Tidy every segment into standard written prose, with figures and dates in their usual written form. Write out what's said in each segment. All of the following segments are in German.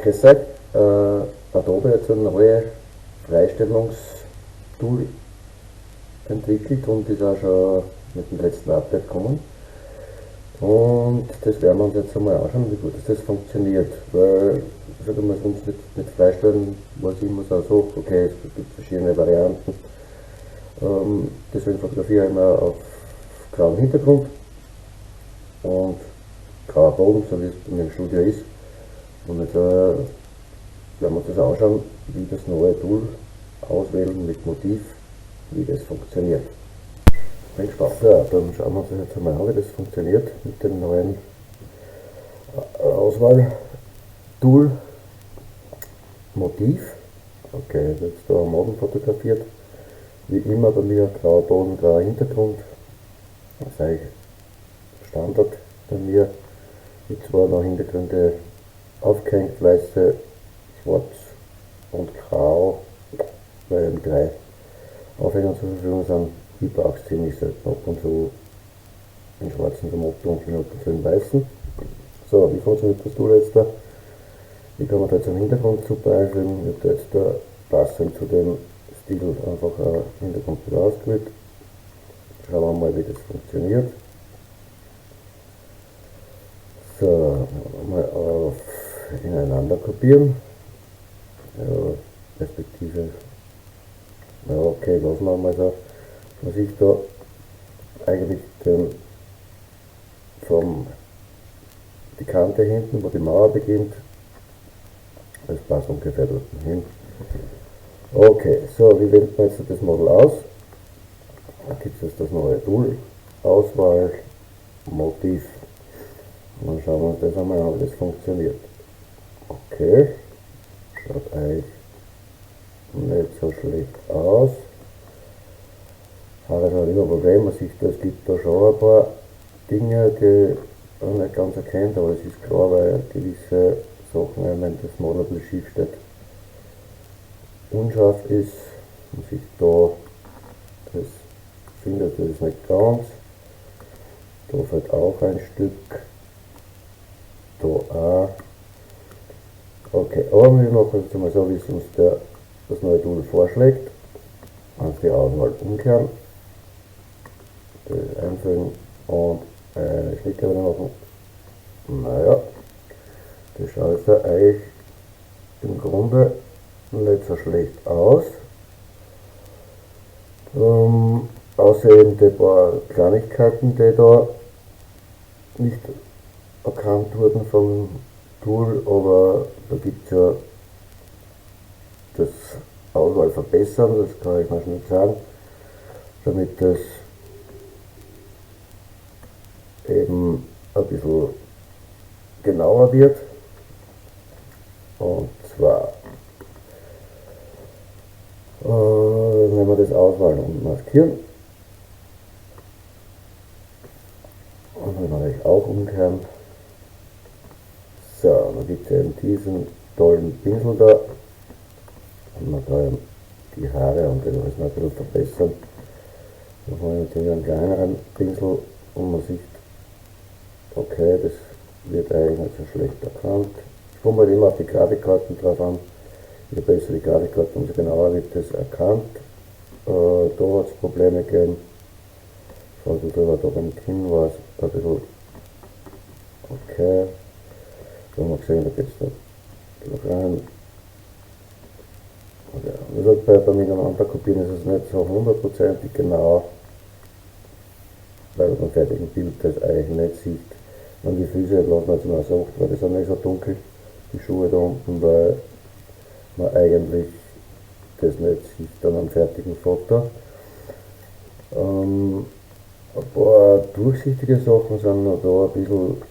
Grüß euch, Adobe hat ein neues Freistellungstool entwickelt und ist auch schon mit dem letzten Update gekommen. Und das werden wir uns jetzt einmal anschauen, wie gut das funktioniert. Weil, sagen wir sonst nicht freistellen, was ich immer so, okay, es gibt verschiedene Varianten. Deswegen fotografiere ich immer auf grauem Hintergrund und grauer Boden, so wie es bei mir im Studio ist. Und jetzt werden wir uns das anschauen, wie das neue Tool auswählen mit Motiv, wie das funktioniert. Bin gespannt. Ja, dann schauen wir uns das jetzt einmal an, wie das funktioniert mit dem neuen Auswahltool Motiv. Okay, jetzt da am Morgen fotografiert. Wie immer bei mir grauer Boden, grauer Hintergrund. Das ist eigentlich Standard bei mir. Mit zwei noch Hintergründe aufgehängt, weiße, schwarz und grau, weil eben drei Aufhänger zur Verfügung sind. Ich brauche es ziemlich selten, ab und zu den schwarzen vom Motto und ab und zu den weißen. So, wie funktioniert das Tool jetzt da? Ich kann mir da jetzt einen Hintergrund super einfügen. Ich habe da jetzt da passend zu dem Stil einfach ein Hintergrundbild ausgewählt. Schauen wir mal, wie das funktioniert. So, mal auf ineinander kopieren. Ja, respektive, ja, okay, lassen wir mal so. Man sieht da eigentlich die Kante hinten, wo die Mauer beginnt. Das passt ungefähr dort hin. Okay, so, wie wählt man jetzt das Model aus? Da gibt es das neue Tool, Auswahl, Motiv. Und dann schauen wir uns das einmal an, wie das funktioniert. Okay, schaut eigentlich nicht so schlecht aus. Aber es hat immer ein Problem, man sieht, es gibt da schon ein paar Dinge, die man nicht ganz erkennt, aber es ist klar, weil gewisse Sachen, wenn das Model ein bisschen schief steht, unscharf ist. Man sieht da, das findet das nicht ganz. Da fällt auch ein Stück. Da auch. Okay, aber wir machen jetzt mal so, wie es uns das neue Tool vorschlägt. Auf die Auswahl umkehren, das einfügen und eine Schnittstelle machen. Naja, das schaut jetzt eigentlich im Grunde nicht so schlecht aus. Außer eben die paar Kleinigkeiten, die da nicht erkannt wurden vom Tool, aber da gibt es ja das Auswahl verbessern, das kann ich mal schnell sagen, damit das eben ein bisschen genauer wird. Und zwar wenn wir das auswählen und maskieren, und dann mache ich auch umkehren. So, dann gibt es eben diesen tollen Pinsel da, und man kann die Haare und den alles noch ein bisschen verbessern. Da haben wir natürlich einen kleineren Pinsel und man sieht, okay, das wird eigentlich nicht so schlecht erkannt. Es kommt halt immer auf die Grafikkarten drauf an. Je besser die Grafikkarte, umso genauer wird das erkannt. Da hat es Probleme gegeben. Schaut drüber, da beim Kinn war es ein bisschen okay. Da haben wir gesehen, da geht es da rein. Okay. Wie gesagt, bei miteinander kopieren ist es nicht so hundertprozentig genau, weil man beim fertigen Bild das eigentlich nicht sieht. Und die Füße lassen wir jetzt mal so, weil die sind nicht so dunkel, die Schuhe da unten, weil man eigentlich das nicht sieht dann am fertigen Foto. Ein paar durchsichtige Sachen sind noch da, ein bisschen,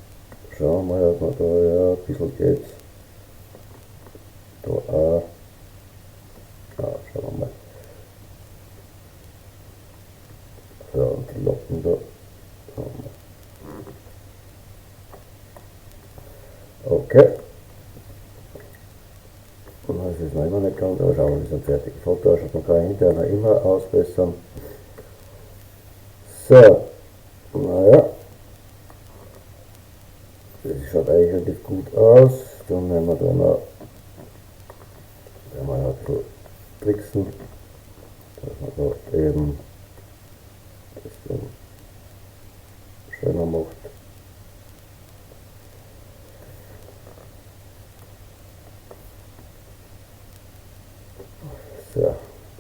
schauen wir mal, ob man da, ja, ein bisschen geht's. Da auch. Schauen wir mal. So, und die Locken da. Schauen wir. Okay. Das ist noch immer nicht ganz, aber schauen wir, wie es ein fertiges Foto ausschaut. Man kann hinterher noch immer ausbessern. So, naja. Das schaut eigentlich relativ gut aus. Dann nehmen wir da noch kann man ein bisschen tricksen, dass man da eben das dann schöner macht. So,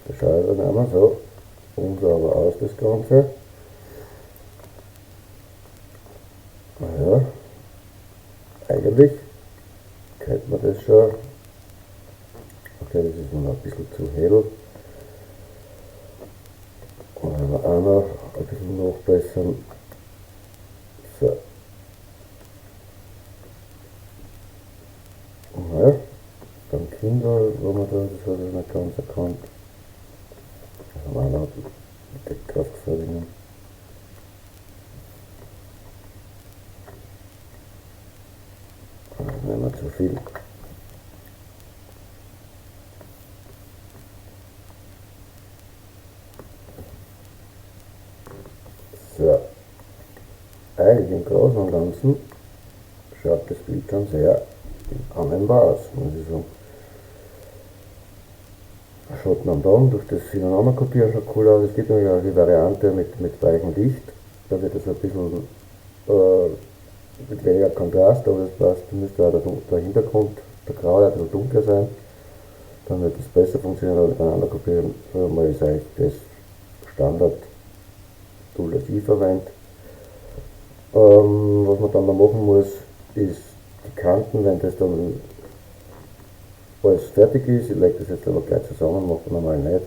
das schaut dann einmal so unsauber aus, das Ganze. Naja, eigentlich kennt man das schon. Okay, das ist noch ein bisschen zu hell. Und wenn wir auch noch ein bisschen nachbessern. So. Naja, beim Kinder, wo man da, das hat ich nicht ganz erkannt. Da haben wir auch noch die Deckkraft verringern. Das ist nicht mehr zu viel. So, eigentlich im Großen und Ganzen schaut das Bild schon sehr annehmbar aus, muss ich sagen. Schaut man dann durch das Ineinander kopieren schon cool aus. Es gibt nämlich auch die Variante mit weichem Licht, da wird es ein bisschen mit weniger Kontrast, aber das passt, da müsste auch der Hintergrund, der Graue, ein bisschen dunkler sein, dann wird es besser funktionieren, aber miteinander kopieren, mal ist eigentlich das Standard-Tool, das ich verwende. Was man dann noch machen muss, ist die Kanten, wenn das dann alles fertig ist, ich lege das jetzt aber gleich zusammen, macht man normal nicht,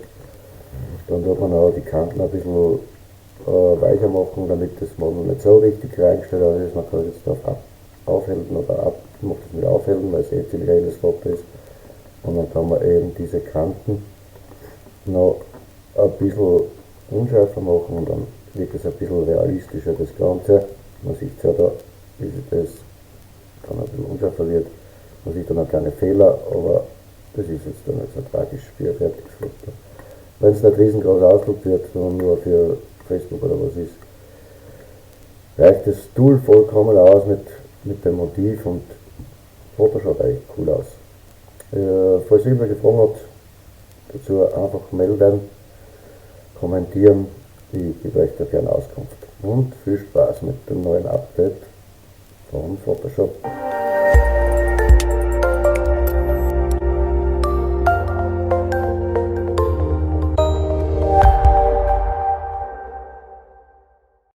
dann tut man auch die Kanten ein bisschen weicher machen, damit das Model nicht so richtig reingestellt ist. Man kann es jetzt auf aufhellen oder macht es mit aufhellen, weil es eh ziemlich helles Foto ist. Und dann kann man eben diese Kanten noch ein bisschen unschärfer machen und dann wird es ein bisschen realistischer, das Ganze. Man sieht ja da, wie sich das dann ein bisschen unschärfer wird. Man sieht dann auch kleine Fehler, aber das ist jetzt dann nicht so tragisch für ein fertiges Foto. Wenn es nicht riesengroß ausgedruckt wird, sondern nur für Facebook oder was ist, reicht das Tool vollkommen aus mit dem Motiv und Foto schaut eigentlich cool aus. Falls ihr irgendwelche Fragen habt, dazu einfach melden, kommentieren, ich gebe euch da gerne Auskunft. Und viel Spaß mit dem neuen Update von Photoshop.